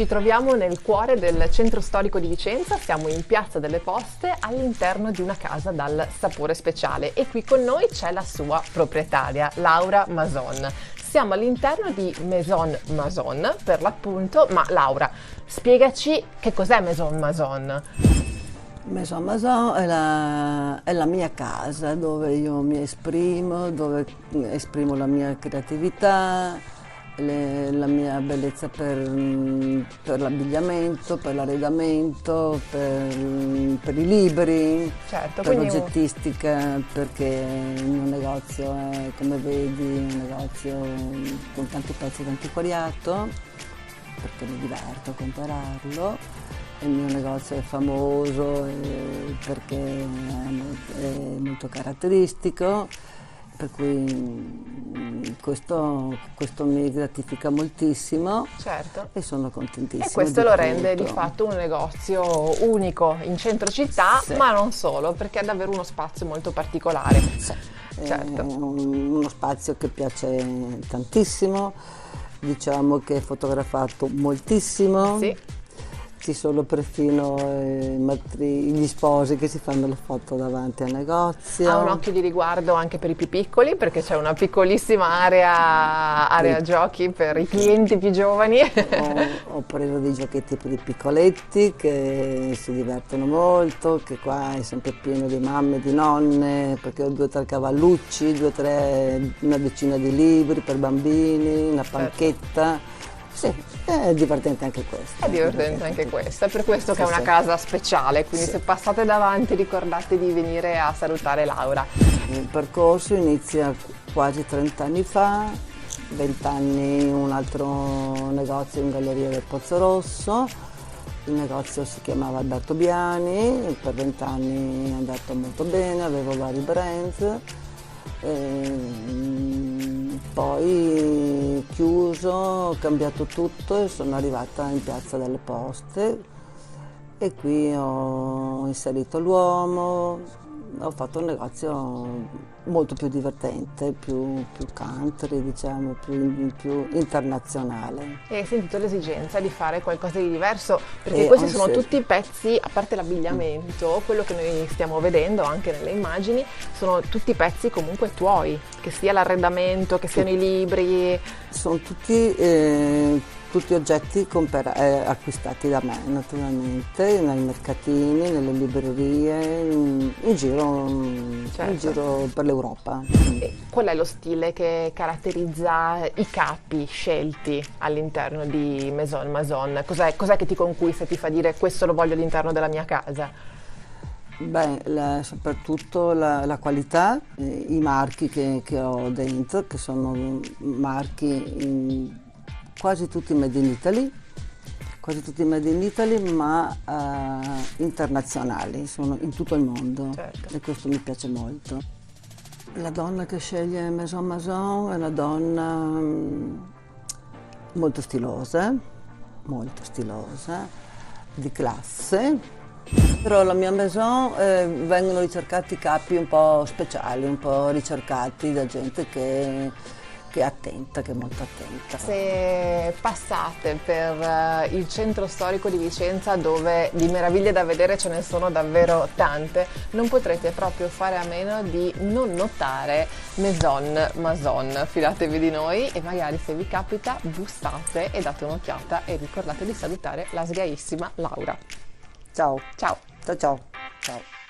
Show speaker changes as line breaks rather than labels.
Ci troviamo nel cuore del centro storico di Vicenza, siamo in Piazza delle Poste all'interno di una casa dal sapore speciale e qui con noi c'è la sua proprietaria, Laura Mason. Siamo all'interno di Maison Mason per l'appunto, ma Laura, spiegaci che cos'è Maison Mason.
Maison Mason è la mia casa dove io mi esprimo, dove esprimo la mia creatività, la mia bellezza per l'abbigliamento, per l'arredamento, per i libri,
Certo,
per
quindi
l'oggettistica, perché il mio negozio è, come vedi, un negozio con tanti pezzi di antiquariato, perché mi diverto a compararlo. Il mio negozio è famoso perché è molto caratteristico, per cui questo mi gratifica moltissimo,
certo.
e sono contentissima.
E questo lo rende di
tutto.
fatto un negozio unico in centro città,
Sì.
ma non solo, perché è davvero uno spazio molto particolare.
Sì.
Certo.
È uno spazio che piace tantissimo, diciamo che è fotografato moltissimo.
Sì.
Ci sono perfino gli sposi che si fanno le foto davanti al negozio.
Ha un occhio di riguardo anche per i più piccoli, perché c'è una piccolissima area giochi per i clienti più giovani.
Ho preso dei giochetti per i piccoletti che si divertono molto, che qua è sempre pieno di mamme e di nonne, perché ho 2 o 3 cavallucci, una decina di libri per bambini, una panchetta. Sì, è divertente anche questo.
È divertente anche questo, è per questo che è
Sì,
una
sì.
casa speciale, quindi
Sì.
se passate davanti ricordate di venire a salutare Laura.
Il percorso inizia quasi 30 anni fa, 20 anni un altro negozio in Galleria del Pozzo Rosso. Il negozio si chiamava Alberto Biani, per 20 anni è andato molto bene, avevo vari brand. Poi chiuso, ho cambiato tutto e sono arrivata in Piazza delle Poste e qui ho inserito l'uomo, ho fatto un negozio molto più divertente, più country, diciamo, più internazionale.
E hai sentito l'esigenza di fare qualcosa di diverso, perché questi sono tutti pezzi, a parte l'abbigliamento, quello che noi stiamo vedendo anche nelle immagini, sono tutti pezzi comunque tuoi, che sia l'arredamento, che siano i libri.
Sono tutti oggetti acquistati da me, naturalmente, nei mercatini, nelle librerie, in giro per l'Europa.
E qual è lo stile che caratterizza i capi scelti all'interno di Maison Mason? Cos'è che ti conquista e ti fa dire questo lo voglio all'interno della mia casa?
Beh, soprattutto la qualità, i marchi che ho dentro, che sono marchi quasi tutti made in Italy, ma internazionali, sono in tutto il mondo.
Certo.
E questo mi piace molto. La donna che sceglie Maison Mason è una donna molto stilosa, di classe. Però la mia maison vengono ricercati capi un po' speciali, un po' ricercati da gente che è attenta, che è molto attenta.
Se passate per il centro storico di Vicenza, dove di meraviglie da vedere ce ne sono davvero tante, non potrete proprio fare a meno di non notare Maison Mason. Fidatevi di noi e magari se vi capita bussate e date un'occhiata e ricordate di salutare la sgaissima Laura.
Ciao.
Ciao!
Ciao ciao. Ciao.